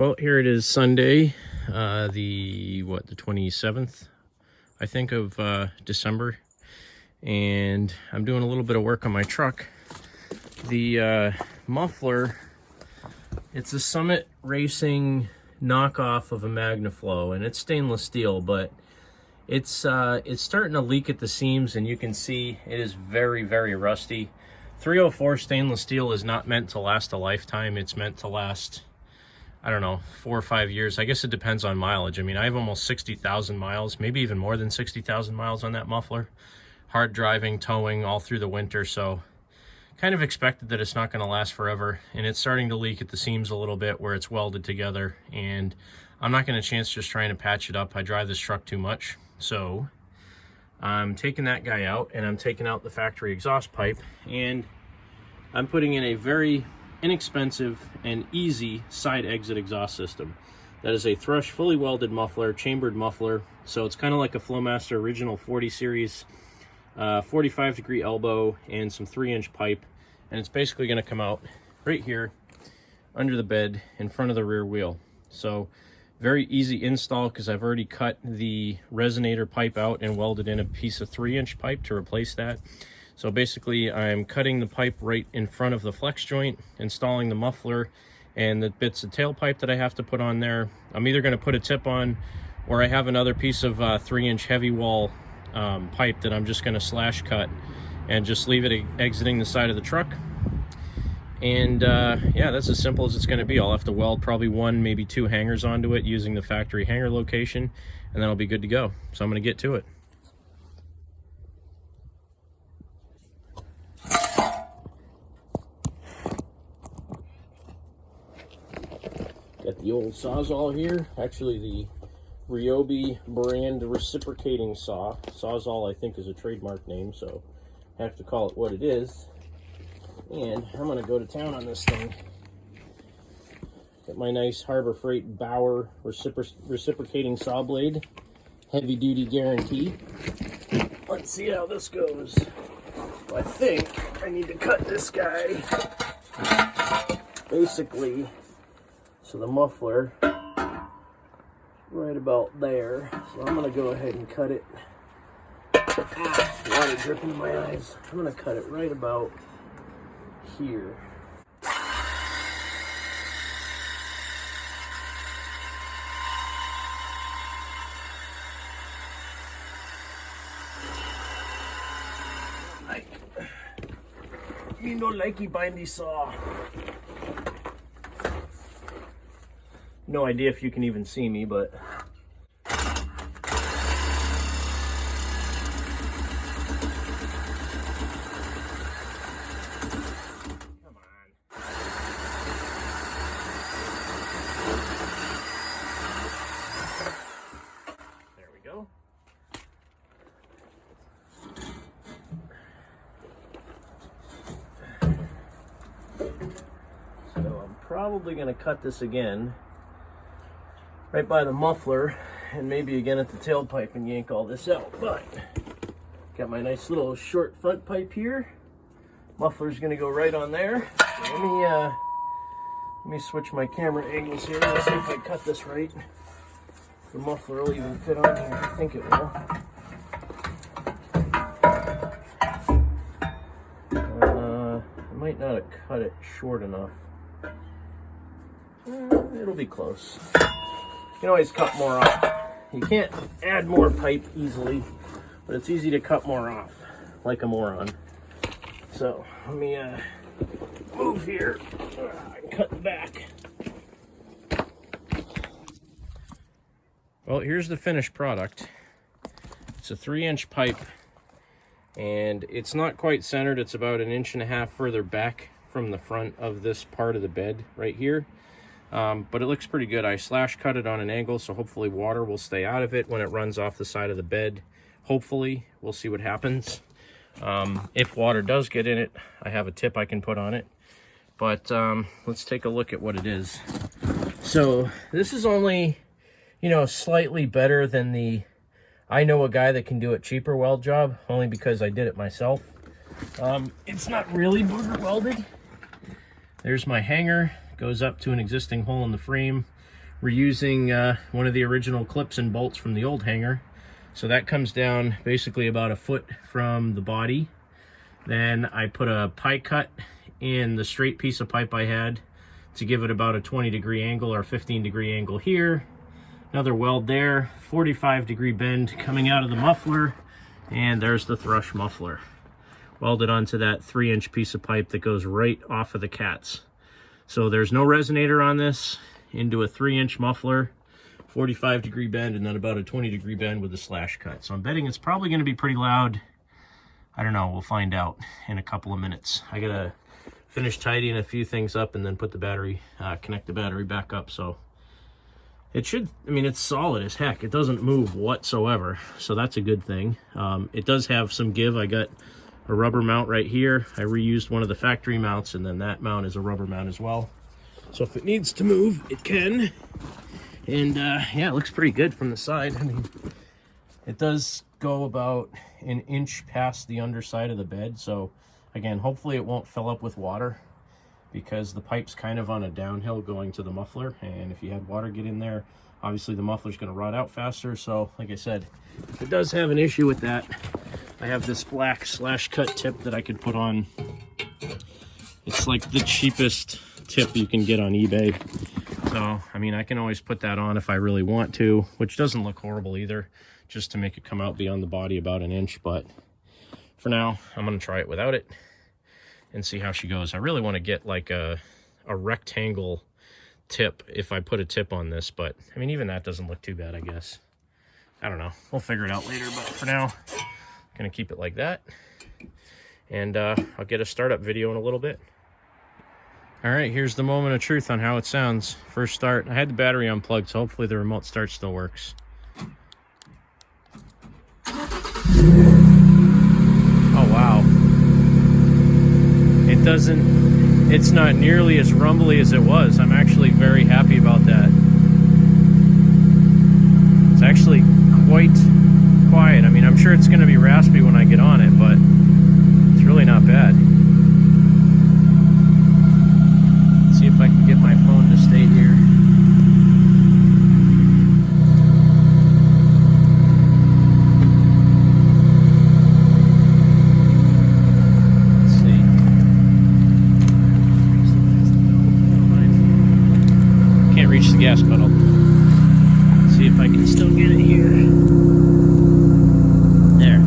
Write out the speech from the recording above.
Well, here it is Sunday, the 27th, I think, of December, and I'm doing a little bit of work on my truck. The muffler, it's a Summit Racing knockoff of a magnaflow, and it's stainless steel, but it's starting to leak at the seams, and you can see it is very, very rusty. 304 stainless steel is not meant to last a lifetime. It's meant to last, I don't know, 4 or 5 years. I guess it depends on mileage. I mean, I have almost 60,000 miles, maybe even more than 60,000 miles on that muffler. Hard driving, towing all through the winter, so kind of expected that it's not going to last forever. And it's starting to leak at the seams a little bit where it's welded together, and I'm not going to chance just trying to patch it up. I drive this truck too much. So I'm taking that guy out, and I'm taking out the factory exhaust pipe, and I'm putting in a very inexpensive and easy side exit exhaust system. That is a Thrush fully welded muffler, chambered muffler. So it's kind of like a Flowmaster original 40 series, 45 degree elbow and some 3-inch pipe. And it's basically going to come out right here under the bed in front of the rear wheel. So very easy install because I've already cut the resonator pipe out and welded in a piece of 3-inch pipe to replace that. So basically, I'm cutting the pipe right in front of the flex joint, installing the muffler and the bits of tailpipe that I have to put on there. I'm either going to put a tip on, or I have another piece of 3-inch heavy wall pipe that I'm just going to slash cut and just leave it exiting the side of the truck. And yeah, that's as simple as it's going to be. I'll have to weld probably 1, maybe 2 hangers onto it using the factory hanger location, and then I'll be good to go. So I'm going to get to it. Got the old Sawzall here, actually the Ryobi brand reciprocating saw. Sawzall, I think, is a trademark name, so I have to call it what it is. And I'm going to go to town on this thing. Got my nice Harbor Freight Bauer reciprocating saw blade, heavy duty guarantee. Let's see how this goes. I think I need to cut this guy basically, so the muffler right about there. So I'm going to go ahead and cut it. Water dripping in my eyes. I'm going to cut it right about here. Me no likey bindy saw. No idea if you can even see me, but come on. There we go. So I'm probably going to cut this again right by the muffler, and maybe again at the tailpipe, and yank all this out. But got my nice little short front pipe here. Muffler's gonna go right on there. So let me switch my camera angles here. Let's see if I cut this right. The muffler will even fit on here. I think it will. I might not have cut it short enough. It'll be close. You can always cut more off. You can't add more pipe easily, but it's easy to cut more off, like a moron. So let me move here and cut the back. Well, here's the finished product. It's a 3-inch pipe, and it's not quite centered. It's about 1.5 inches further back from the front of this part of the bed right here. But it looks pretty good. I slash cut it on an angle, so hopefully water will stay out of it when it runs off the side of the bed. Hopefully, we'll see what happens. If water does get in it, I have a tip I can put on it. But let's take a look at what it is. So this is only, slightly better than the I know a guy that can do it cheaper weld job, only because I did it myself. It's not really booger welded. There's my hanger. Goes up to an existing hole in the frame. We're using one of the original clips and bolts from the old hanger. So that comes down basically about 1 foot from the body. Then I put a pie cut in the straight piece of pipe I had to give it about a 20-degree angle or 15-degree angle here. Another weld there, 45-degree bend coming out of the muffler, and there's the Thrush muffler. Welded onto that 3-inch piece of pipe that goes right off of the cats. So there's no resonator on this, into a 3-inch muffler, 45-degree bend, and then about a 20-degree bend with a slash cut. So I'm betting it's probably going to be pretty loud. I don't know, we'll find out in a couple of minutes. I gotta finish tidying a few things up and then put the battery, connect the battery back up. So it should, I mean, it's solid as heck. It doesn't move whatsoever, so that's a good thing. It does have some give. I got a rubber mount right here. I reused one of the factory mounts, and then that mount is a rubber mount as well. So if it needs to move, it can. And yeah, it looks pretty good from the side. I mean, it does go about 1 inch past the underside of the bed. So again, hopefully it won't fill up with water, because the pipe's kind of on a downhill going to the muffler. And if you had water get in there, obviously the muffler's going to rot out faster. So like I said, if it does have an issue with that, I have this black slash cut tip that I could put on. It's like the cheapest tip you can get on eBay. So, I mean, I can always put that on if I really want to, which doesn't look horrible either, just to make it come out beyond the body about 1 inch. But for now, I'm going to try it without it and see how she goes. I really want to get like a rectangle tip if I put a tip on this, but I mean, even that doesn't look too bad, I guess. I don't know. We'll figure it out later, but for now, I'm going to keep it like that. And I'll get a startup video in a little bit. All right, here's the moment of truth on how it sounds. First start, I had the battery unplugged, so hopefully the remote start still works. Oh, wow. It's not nearly as rumbly as it was. I'm actually very happy about that. It's actually quite quiet. I mean, I'm sure it's going to be raspy when I get on it, but it's really not bad. See if I can get my phone to stay here. Let's see. Can't reach the gas pedal. Let's see if I can still get it here. There.